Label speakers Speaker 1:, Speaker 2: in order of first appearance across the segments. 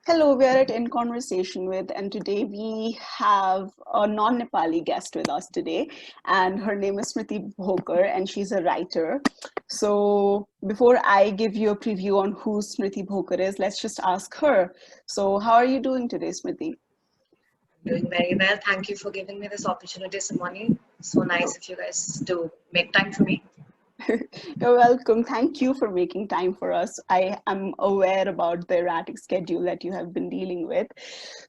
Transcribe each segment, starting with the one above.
Speaker 1: Hello, we are at In Conversation with, and today we have a non-Nepali guest with us today, and her name is Smriti Bhoker, and she's a writer. So before I give you a preview on who Smriti Bhoker is, let's just ask her. So how are you doing today, Smriti?
Speaker 2: Doing very well. Thank you for giving me this opportunity, Simone. So nice of you guys to make time for me.
Speaker 1: You're welcome. Thank you for making time for us. I am aware about the erratic schedule that you have been dealing with.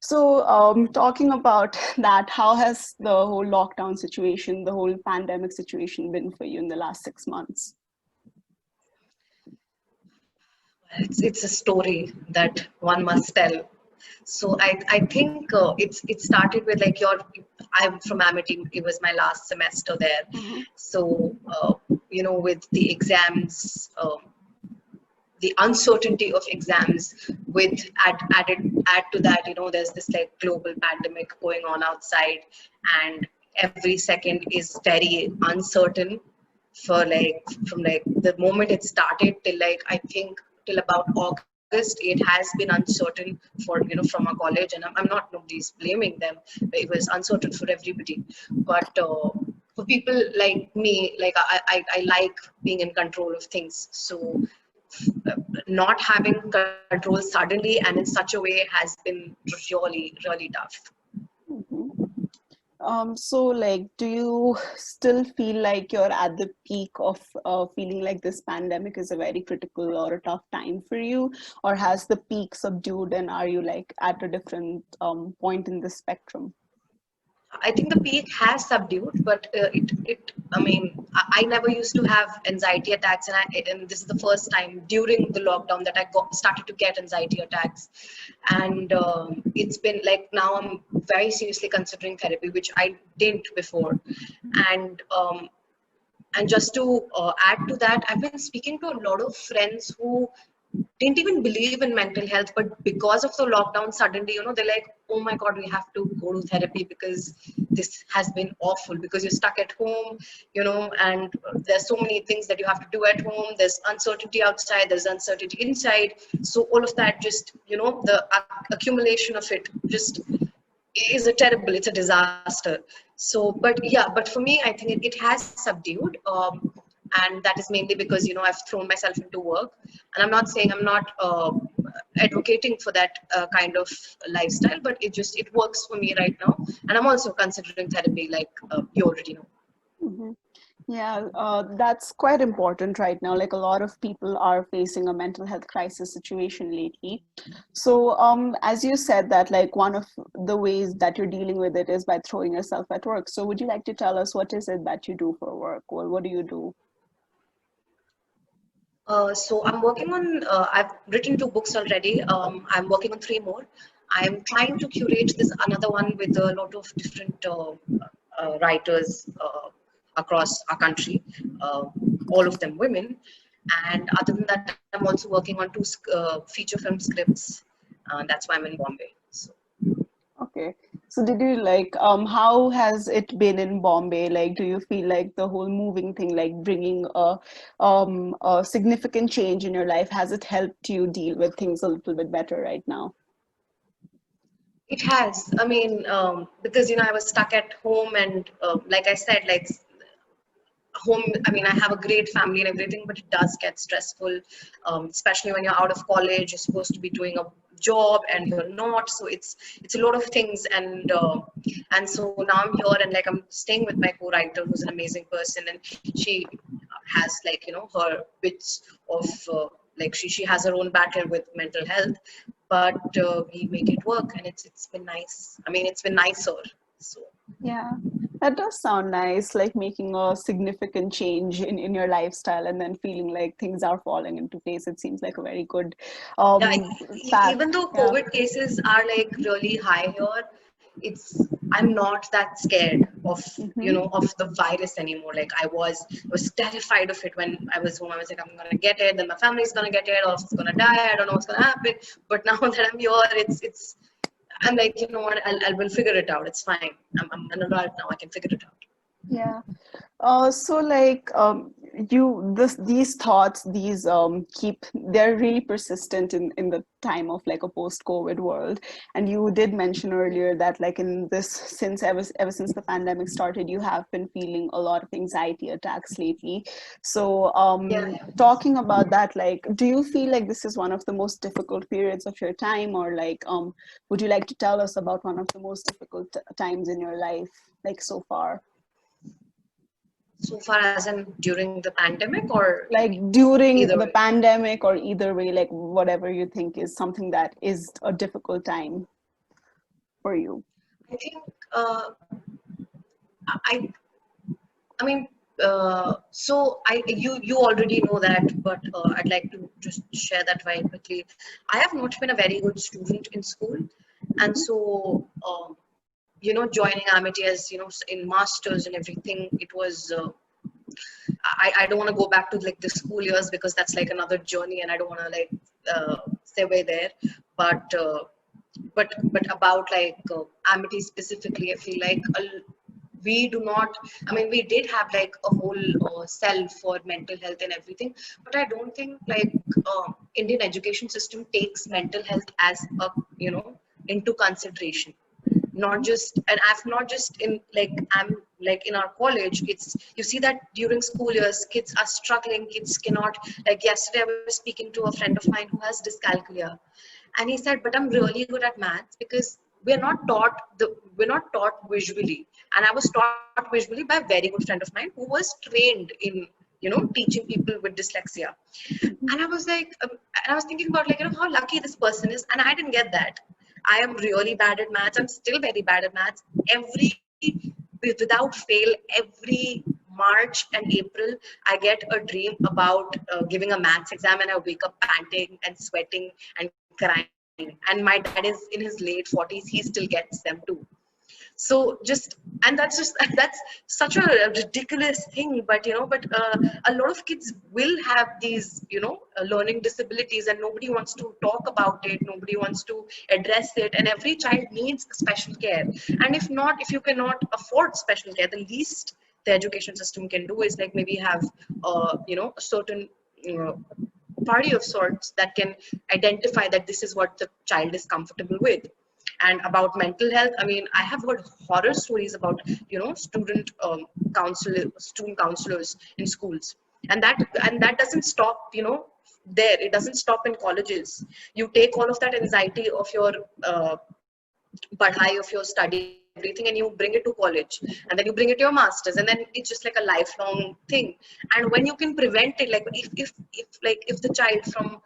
Speaker 1: So, talking about that, how has the whole lockdown situation, the whole pandemic situation been for you in the last 6 months?
Speaker 2: It's a story that one must tell. So I think it started with like I'm from Amity. It was my last semester there.
Speaker 1: Mhm.
Speaker 2: So with the exams. The uncertainty of exams with add to that, there's this like global pandemic going on outside, and every second is very uncertain for like from like the moment it started till like I think till about August it has been uncertain for from our college. And I'm not nobody's blaming them, but it was uncertain for everybody. But for people like me, like I like being in control of things. So not having control suddenly and in such a way has been really tough.
Speaker 1: Mhm. So, like, do you still feel like you're at the peak of feeling like this pandemic is a very critical or a tough time for you, or has the peak subdued and are you like at a different point in the spectrum?
Speaker 2: I think the peak has subdued, but I mean, I never used to have anxiety attacks, and this is the first time during the lockdown that started to get anxiety attacks. And it's been like now I'm very seriously considering therapy, which I didn't before. And and just to add to that, I've been speaking to a lot of friends who didn't even believe in mental health, but because of the lockdown, suddenly, they're like, oh my God, we have to go to therapy because this has been awful because you're stuck at home, and there's so many things that you have to do at home. There's uncertainty outside, there's uncertainty inside. So all of that just, the accumulation of it just is it's a disaster. So but for me I think it has subdued, and that is mainly because I've thrown myself into work. And I'm not saying I'm not advocating for that kind of lifestyle, but it works for me right now. And I'm also considering therapy, like you already know.
Speaker 1: Mhm. Yeah, that's quite important right now. Like a lot of people are facing a mental health crisis situation lately. So, as you said that like one of the ways that you're dealing with it is by throwing yourself at work. So, would you like to tell us what is it that you do for work, or what do you do?
Speaker 2: So I'm working on, I've written 2 books already. I'm working on 3 more. I'm trying to curate this another one with a lot of different writers across our country, uh, all of them women. And other than that, I'm also working on 2 feature film scripts. That's why I'm in Bombay. So.
Speaker 1: Okay. So did you like how has it been in Bombay? Like do you feel like the whole moving thing like bringing a significant change in your life, has it helped you deal with things a little bit better right now?
Speaker 2: It has. I mean, because I was stuck at home, and like I said, like home. I mean, I have a great family and everything, but it does get stressful, especially when you're out of college. You're supposed to be doing a job, and you're not. So it's a lot of things, and so now I'm here, and like I'm staying with my co-writer, who's an amazing person, and she has like her bits of like she has her own battle with mental health, but we make it work, and it's been nice. I mean, it's been nicer. So.
Speaker 1: Yeah, that does sound nice, like making a significant change in your lifestyle and then feeling like things are falling into place. It seems like a very good
Speaker 2: Yeah,
Speaker 1: path.
Speaker 2: even though
Speaker 1: Yeah.
Speaker 2: COVID cases are like really high here, I'm not that scared
Speaker 1: Mm-hmm.
Speaker 2: of the virus anymore. Like I was terrified of it when I was home. I was like, I'm gonna get it, then my family's gonna get it, or else it's gonna die. I don't know what's gonna happen. But now that I'm here, I'm like, you know what? I will figure it out. It's fine. I'm an adult now. I can figure it out.
Speaker 1: Yeah. So like these thoughts, they're really persistent in the time of like a post-COVID world. And you did mention earlier that like in this, since ever since the pandemic started, you have been feeling a lot of anxiety attacks lately. So
Speaker 2: Yeah.
Speaker 1: talking about that, like, do you feel like this is one of the most difficult periods of your time, or like would you like to tell us about one of the most difficult times in your life, like so far?
Speaker 2: So far as in during the pandemic or
Speaker 1: Like during
Speaker 2: either
Speaker 1: the
Speaker 2: way?
Speaker 1: pandemic, or either way, like whatever you think is something that is a difficult time for you.
Speaker 2: I think I I mean, so you already know that, but I'd like to just share that very quickly. I have not been a very good student in school, and
Speaker 1: Mhm.
Speaker 2: so joining Amity as in masters and everything, it was. I don't want to go back to like the school years because that's like another journey, and I don't want to like segue there, but. But about like Amity specifically, I feel like we do not, I mean, we did have like a whole cell for mental health and everything, but I don't think like Indian education system takes mental health as a into consideration. Not just, and I've not just in like I'm like in our college, it's you see that during school years kids are struggling, kids cannot, like yesterday I was speaking to a friend of mine who has dyscalculia, and he said, but I'm really good at maths because we're not taught visually. And I was taught visually by a very good friend of mine who was trained in teaching people with dyslexia. And I
Speaker 1: Mhm.
Speaker 2: was like and I was thinking about like how lucky this person is, and I didn't get that. I am really bad at maths. I'm still very bad at maths. Every without fail, every March and April, I get a dream about giving a maths exam, and I wake up panting and sweating and crying. And my dad is in his late 40s; he still gets them too. So just, and that's such a ridiculous thing, but a lot of kids will have these learning disabilities, and nobody wants to talk about it, nobody wants to address it, and every child needs special care. And if you cannot afford special care, the least the education system can do is like maybe have a certain uh, party of sorts that can identify that this is what the child is comfortable with. And about mental health, I mean, I have heard horror stories about student counselors in schools, and that doesn't stop there. It doesn't stop in colleges. You take all of that anxiety of your padhai, of your study and everything, and you bring it to college, and then you bring it to your masters, and then it's just like a lifelong thing. And when you can prevent it, like if the child from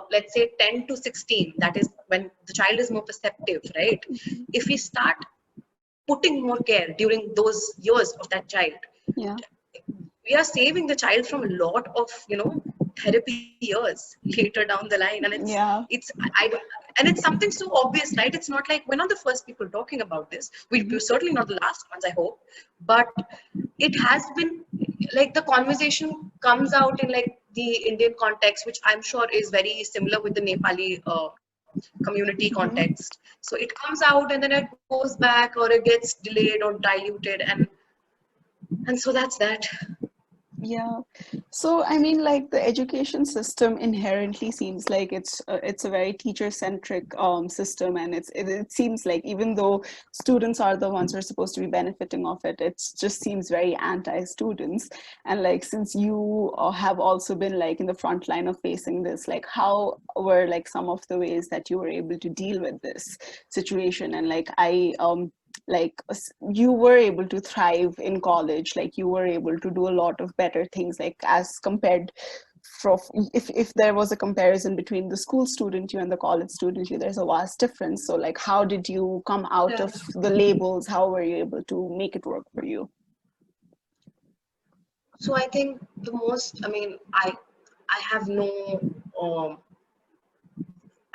Speaker 2: let's say 10 to 16, that is when the child is more perceptive, right?
Speaker 1: Mhm.
Speaker 2: If we start putting more care during those years of that child,
Speaker 1: Yeah.
Speaker 2: we are saving the child from a lot of therapy years later down the line. And
Speaker 1: Yeah.
Speaker 2: and it's something so obvious, right? It's not like we're not the first people talking about this. We're
Speaker 1: Mhm.
Speaker 2: certainly not the last ones, I hope. But it has been like the conversation comes out in like the Indian context, which I'm sure is very similar with the Nepali community
Speaker 1: Mhm.
Speaker 2: context. So it comes out and then it goes back, or it gets delayed or diluted, and so that's that.
Speaker 1: Yeah. So, I mean, like the education system inherently seems like it's a very teacher-centric system, and it seems like even though students are the ones who are supposed to be benefiting of it, it just seems very anti-students. And like since you have also been like in the front line of facing this, like how were like some of the ways that you were able to deal with this situation? And like you were able to thrive in college, like you were able to do a lot of better things, like as compared from, if there was a comparison between the school student you and the college student you, there's a vast difference. So like how did you come out
Speaker 2: Yeah.
Speaker 1: of the labels? How were you able to make it work for you?
Speaker 2: So I think the most, I mean, I have um,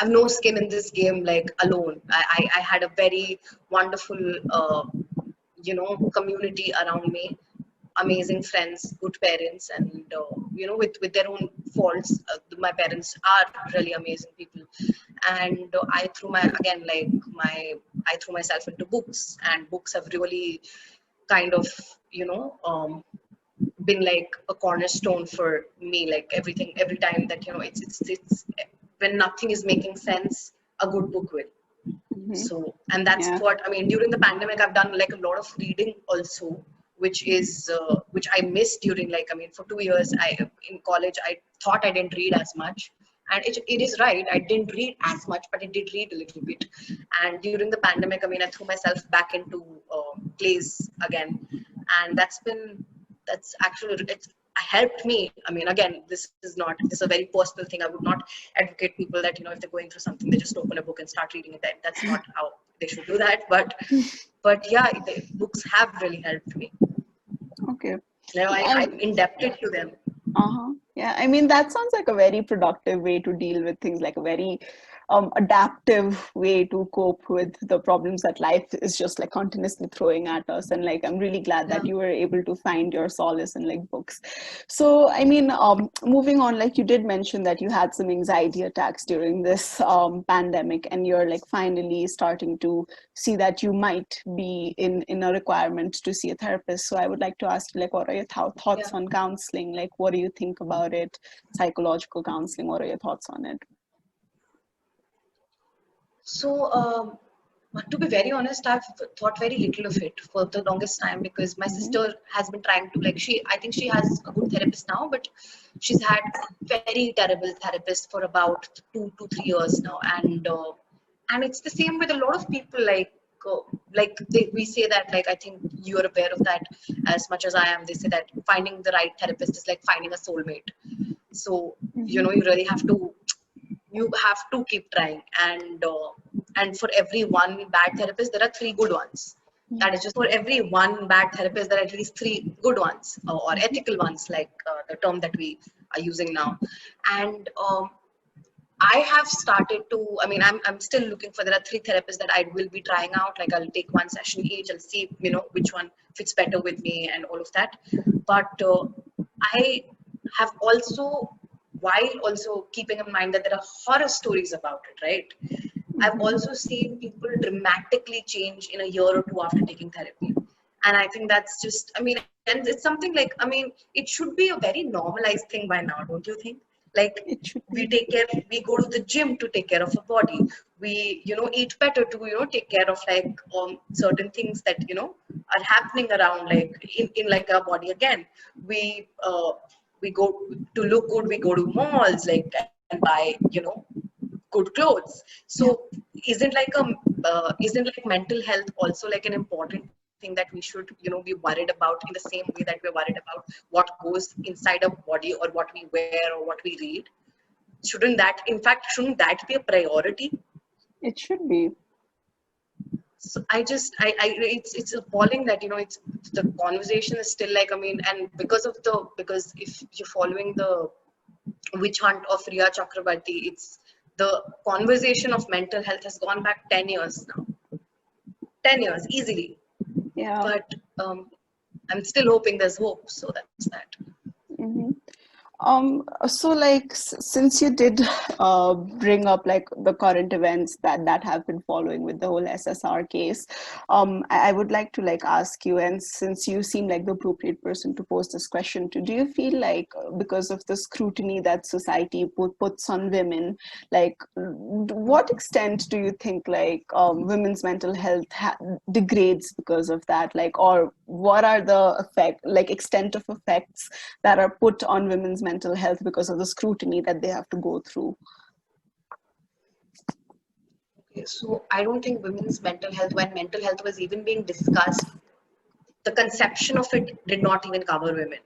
Speaker 2: no skin in this game like alone. I had a very wonderful community around me, amazing friends, good parents, and with their own faults. My parents are really amazing people, and I threw I threw myself into books, and books have really kind of you know um, been like a cornerstone for me. Like every time that, it's when nothing is making sense, a good book will.
Speaker 1: Mm-hmm.
Speaker 2: So, and that's
Speaker 1: Yeah.
Speaker 2: what I mean. During the pandemic, I've done like a lot of reading also, which I missed during, like, I mean, for 2 years, in college, I thought I didn't read as much. And it is right, I didn't read as much, but I did read a little bit. And during the pandemic, I mean, I threw myself back into plays again. And that's actually, it's helped me. I mean, again, this is a very personal thing. I would not advocate people that, if they're going through something, they just open a book and start reading it. That's not how they should do that. But yeah, the books have really helped me.
Speaker 1: Okay.
Speaker 2: I'm indebted to them.
Speaker 1: Uh-huh. Yeah, I mean, that sounds like a very productive way to deal with things, like a very adaptive way to cope with the problems that life is just like continuously throwing at us. And like, I'm really glad
Speaker 2: Yeah.
Speaker 1: that you were able to find your solace in like books. So, I mean, moving on, like you did mention that you had some anxiety attacks during this pandemic, and you're like finally starting to see that you might be in a requirement to see a therapist. So I would like to ask you, like, what are your thoughts
Speaker 2: Yeah.
Speaker 1: on counseling? Like, what do you think about it? Psychological counseling, what are your thoughts on it?
Speaker 2: So, to be very honest, I've thought very little of it for the longest time, because my
Speaker 1: Mm-hmm.
Speaker 2: sister has been trying to, like, I think she has a good therapist now, but she's had very terrible therapist for about 2 to 3 years now. And it's the same with a lot of people, we say that, like, I think you're aware of that as much as I am. They say that finding the right therapist is like finding a soulmate. So,
Speaker 1: Mm-hmm.
Speaker 2: you have to keep trying. And for every one bad therapist, there are three good ones.
Speaker 1: Yeah.
Speaker 2: That is, just for every one bad therapist, there are at least three good ones, or
Speaker 1: Mm-hmm.
Speaker 2: ethical ones, like the term that we are using now. And I have started to, I mean, I'm still looking for, there are three therapists that I will be trying out. Like, I'll take one session each, I'll see, which one fits better with me and all of that. But I have also, while also keeping in mind that there are horror stories about it, right? I've
Speaker 1: Mm-hmm.
Speaker 2: also seen people dramatically change in a year or two after taking therapy. And I think that's just, I mean, and it's something like, I mean, it should be a very normalized thing by now, don't you think? Like,
Speaker 1: It should
Speaker 2: we
Speaker 1: be.
Speaker 2: take care, we go to the gym to take care of our body. We, eat better to, take care of, like, certain things that, are happening around, like, in like our body again. We go to look good, we go to malls, like, and buy, good clothes. So,
Speaker 1: Yeah.
Speaker 2: isn't like mental health also like an important thing that we should, be worried about, in the same way that we're worried about what goes inside our body, or what we wear, or what we read? Shouldn't that be a priority?
Speaker 1: It should be.
Speaker 2: So it's appalling that, it's, the conversation is still like, I mean, and because if you're following the witch hunt of Riya Chakrabarti, it's, the conversation of mental health has gone back 10 years now. 10 years easily.
Speaker 1: Yeah.
Speaker 2: But I'm still hoping there's hope. So that's that.
Speaker 1: Mm-hmm. So like since you did bring up like the current events that have been following with the whole SSR case, I would like to like ask you, and since you seem like the appropriate person to pose this question to, do you feel like because of the scrutiny that society puts on women, like what extent do you think like women's mental health degrades because of that, like, or what are the extent of effects that are put on women's mental health because of the scrutiny that they have to go through?
Speaker 2: Okay, so I don't think women's mental health, when mental health was even being discussed, the conception of it did not even cover women.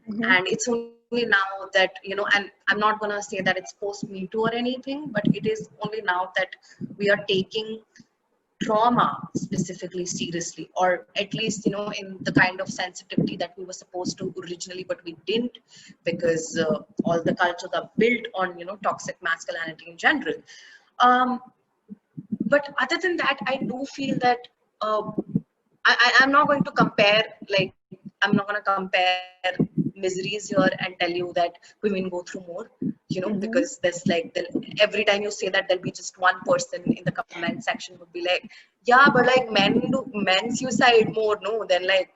Speaker 1: Mm-hmm.
Speaker 2: And it's only now that, and I'm not going to say that it's post Me Too or anything, but it is only now that we are taking trauma specifically seriously, or at least, in the kind of sensitivity that we were supposed to originally, but we didn't, because all the cultures are built on, toxic masculinity in general. um, but other than that, I do feel that I'm not going to compare, like, I'm not going to compare miseries here and tell you that women go through more,
Speaker 1: Mm-hmm.
Speaker 2: because there's like, every time you say that, there'll be just one person in the comment section would be like, yeah, but like men suicide more, no, than like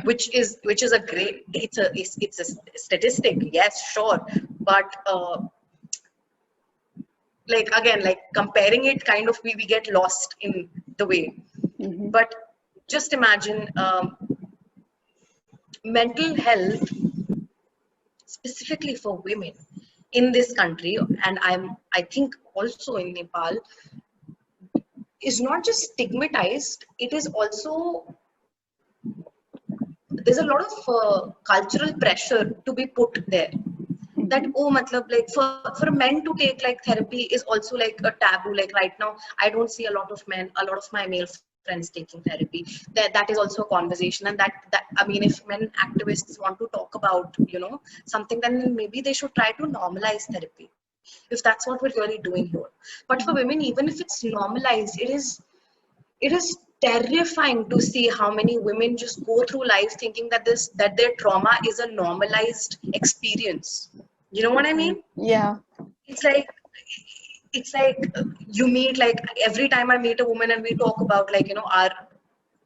Speaker 2: which is a great, it's a statistic, yes, sure, but like again, like comparing it, kind of we get lost in the way.
Speaker 1: Mm-hmm.
Speaker 2: But just imagine, mental health specifically for women in this country, and I think also in Nepal, is not just stigmatized, it is also, there's a lot of cultural pressure to be put there, that
Speaker 1: Mm-hmm.
Speaker 2: oh matlab, like for men to take like therapy is also like a taboo. Like right now I don't see a lot of my male friends taking therapy. That is also a conversation, and that I mean, if men activists want to talk about, something, then maybe they should try to normalize therapy, if that's what we're really doing here. But for women, even if it's normalized, it is terrifying to see how many women just go through life thinking that their trauma is a normalized experience. You know what I
Speaker 1: Mm-hmm.
Speaker 2: mean?
Speaker 1: Yeah.
Speaker 2: It's like you meet, like every time I meet a woman and we talk about, like, our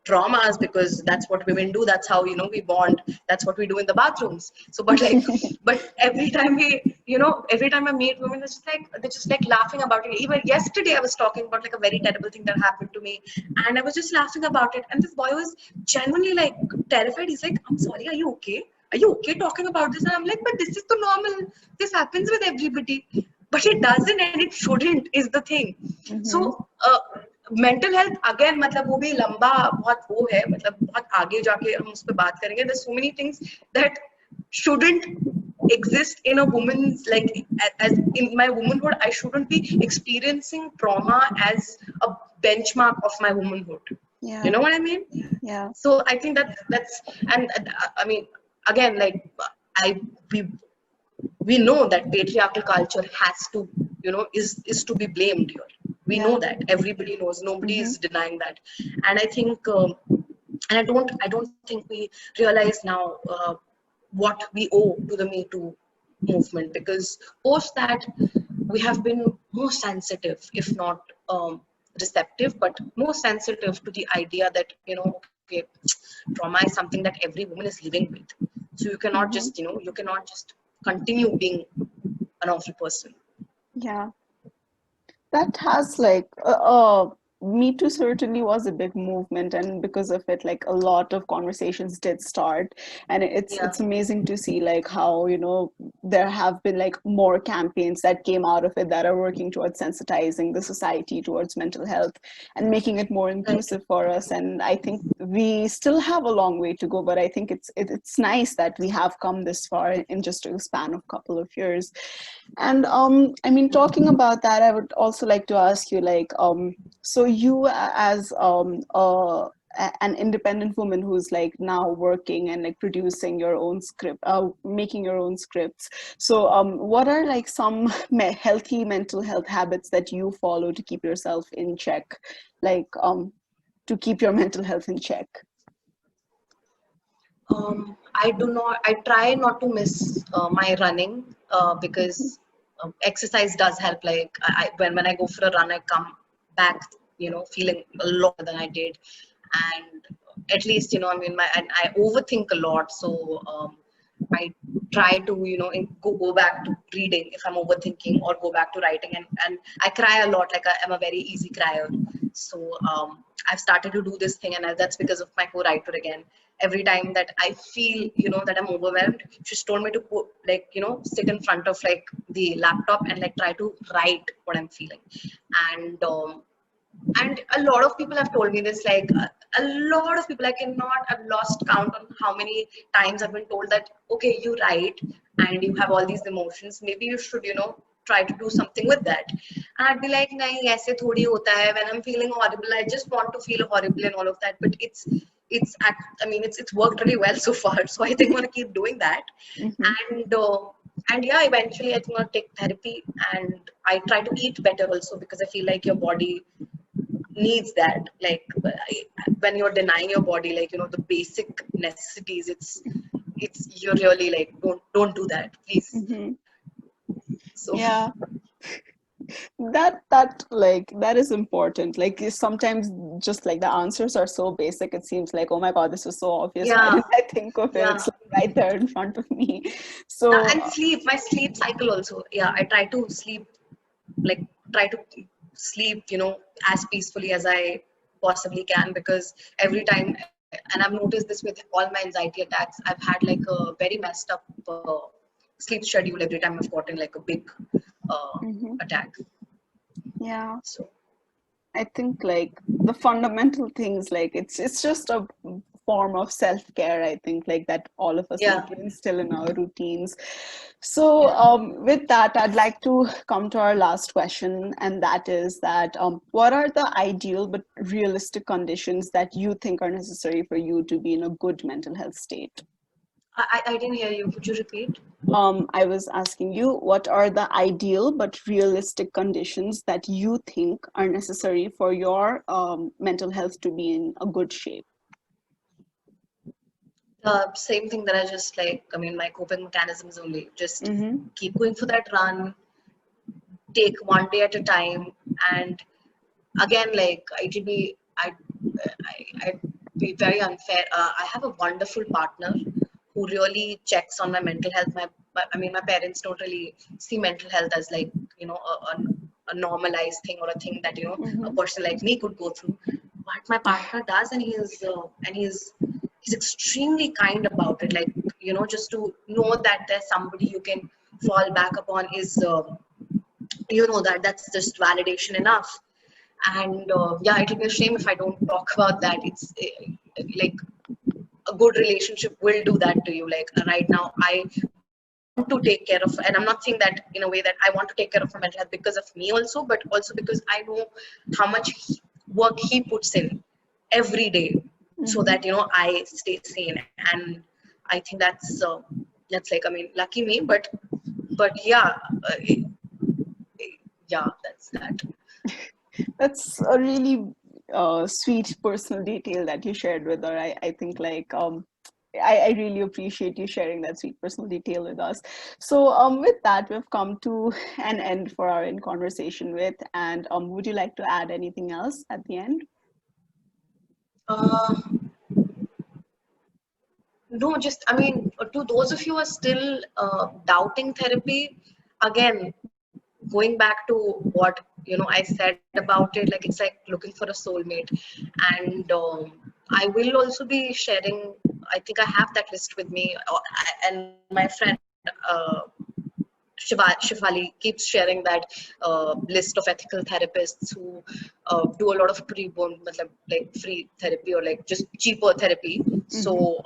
Speaker 2: traumas, because that's what women do, that's how, we bond, that's what we do in the bathrooms. So but like, but every time every time I meet women, it's just like they're just like laughing about it. Even yesterday I was talking about like a very terrible thing that happened to me, and I was just laughing about it, and this boy was genuinely like terrified. He's like, I'm sorry, are you okay? Are you okay talking about this? And I'm like, but this is the normal, this happens with everybody. But it doesn't, and it shouldn't, is the thing. So
Speaker 1: Mm-hmm.
Speaker 2: Mental health again, मतलब वो भी लंबा बहुत वो है, मतलब बहुत आगे जाके हम उस पर बात करेंगे. There's so many things that shouldn't exist in a woman's, like as in my womanhood, I shouldn't be experiencing trauma as a benchmark of my womanhood. You
Speaker 1: Yeah.
Speaker 2: know what I mean?
Speaker 1: Yeah.
Speaker 2: So I think that's and I mean, again, like I we we know that patriarchal culture has to, is to be blamed here. We know
Speaker 1: Yeah.
Speaker 2: that, everybody knows, nobody
Speaker 1: Mm-hmm.
Speaker 2: is denying that. And I think and I don't think we realize now what we owe to the Me Too movement, because post that we have been more sensitive, if not receptive, but more sensitive to the idea that, okay, trauma is something that every woman is living with. So you cannot just,
Speaker 1: Mm-hmm.
Speaker 2: you cannot just continue being an awful person.
Speaker 1: Yeah. That has like Me Too certainly was a big movement, and because of it, like a lot of conversations did start. And
Speaker 2: Yeah,
Speaker 1: it's amazing to see like how, there have been like more campaigns that came out of it that are working towards sensitizing the society towards mental health and making it more
Speaker 2: right.
Speaker 1: inclusive for us. And I think we still have a long way to go, but I think it's nice that we have come this far in just a span of couple of years. And I mean, talking about that, I would also like to ask you, like, so you as an independent woman who's like now working and like producing your own script, making your own scripts. So, what are like some healthy mental health habits that you follow to keep yourself in check, like to keep your mental health in check?
Speaker 2: I try not to miss my running,
Speaker 1: Mhm.
Speaker 2: because exercise does help. Like when I go for a run, I come back, feeling a lot better than I did. And at least, I mean, and I overthink a lot. So I try to, go back to reading if I'm overthinking, or go back to writing. And I cry a lot. Like I'm a very easy crier. So I've started to do this thing, and that's because of my co-writer again. Every time that I feel, that I'm overwhelmed, she's told me to put, like, sit in front of like the laptop and like try to write what I'm feeling. And and a lot of people have told me this, like a lot of people, I cannot, I've lost count on how many times I've been told that, okay, you write and you have all these emotions, maybe you should, try to do something with that. And I'd be like, nahi, aise thodi hota hai. When I'm feeling horrible, I just want to feel horrible and all of that. But I mean, it's worked really well so far. So I think I'm gonna keep doing that.
Speaker 1: Mhm.
Speaker 2: And and yeah, eventually I think I'll take therapy, and I try to eat better also, because I feel like your body needs that. Like when you're denying your body, like, the basic necessities, it's you're really like, don't do that, please.
Speaker 1: Mhm.
Speaker 2: So
Speaker 1: Yeah. That is important. Like sometimes just like the answers are so basic, it seems like, oh my God, this was so obvious. Why
Speaker 2: Yeah,
Speaker 1: didn't I think of it?
Speaker 2: yeah.
Speaker 1: It's like right there in front of me.
Speaker 2: And
Speaker 1: So
Speaker 2: sleep, my sleep cycle also. Yeah, I try to sleep, like try to sleep, as peacefully as I possibly can, because every time, and I've noticed this with all my anxiety attacks, I've had like a very messed up sleep schedule every time I've gotten like a big
Speaker 1: mhm,
Speaker 2: attack.
Speaker 1: yeah.
Speaker 2: So
Speaker 1: I think like the fundamental things, like it's just a form of self-care, I think, like that all of us need
Speaker 2: yeah,
Speaker 1: to instill in our routines. So
Speaker 2: yeah.
Speaker 1: with that, I'd like to come to our last question, and that is that what are the ideal but realistic conditions that you think are necessary for you to be in a good mental health state?
Speaker 2: I didn't hear you. Could you repeat?
Speaker 1: I was asking you, what are the ideal but realistic conditions that you think are necessary for your mental health to be in a good shape?
Speaker 2: The same thing that I just like, I mean, my coping mechanisms only. Just
Speaker 1: Mm-hmm.
Speaker 2: keep going for that run, take one day at a time, and again, like it'll be, I'd be very unfair. I have a wonderful partner who really checks on my mental health. I mean, my parents don't really see mental health as like, a normalized thing, or a thing that, a
Speaker 1: Mm-hmm.
Speaker 2: person like me could go through. But my partner does, and he's extremely kind about it. Like, just to know that there's somebody you can fall back upon is, that's just validation enough. And yeah, it'll be a shame if I don't talk about that. It's like a good relationship will do that to you. Like right now, I want to take care of, and I'm not saying that in a way that I want to take care of my mental health because of me also, but also because I know how much work he puts in every day, so
Speaker 1: Mm-hmm.
Speaker 2: that I stay sane. And I think that's like, I mean, lucky me, but yeah, yeah, that's that.
Speaker 1: That's a really sweet personal detail that you shared with her. I think like I really appreciate you sharing that sweet personal detail with us. So with that, we've come to an end for our in conversation with. And would you like to add anything else at the end?
Speaker 2: Uh, No, just, I mean, to those of you who are still doubting therapy, again, going back to what I said about it, like it's like looking for a soulmate. And I will also be sharing. I think I have that list with me, and my friend. Shivali keeps sharing that list of ethical therapists who do a lot of pre-born, like free therapy, or like just cheaper therapy.
Speaker 1: Mm-hmm.
Speaker 2: So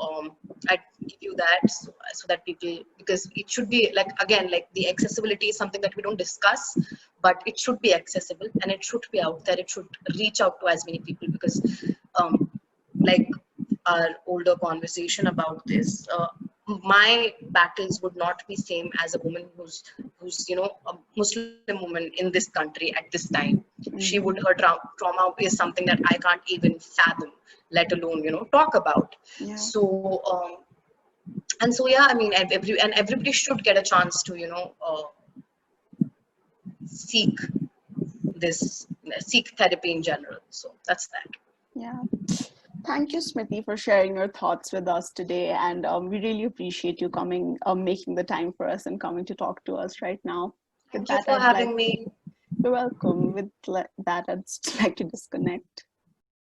Speaker 2: I give you that, so that people, because it should be like, again, like the accessibility is something that we don't discuss, but it should be accessible and it should be out there. It should reach out to as many people, because like our older conversation about this, my battles would not be same as a woman who's a Muslim woman in this country at this time. She would,
Speaker 1: Mm-hmm.
Speaker 2: her trauma is something that I can't even fathom, let alone talk about.
Speaker 1: Yeah.
Speaker 2: So and so yeah, I mean, everybody should get a chance to seek this seek therapy in general. So that's that.
Speaker 1: Yeah. Thank you, Smriti, for sharing your thoughts with us today. And we really appreciate you coming, making the time for us and coming to talk to us right now. With
Speaker 2: Thank you
Speaker 1: that,
Speaker 2: for
Speaker 1: I'd like,
Speaker 2: having me.
Speaker 1: you're welcome. With that, I'd like to disconnect.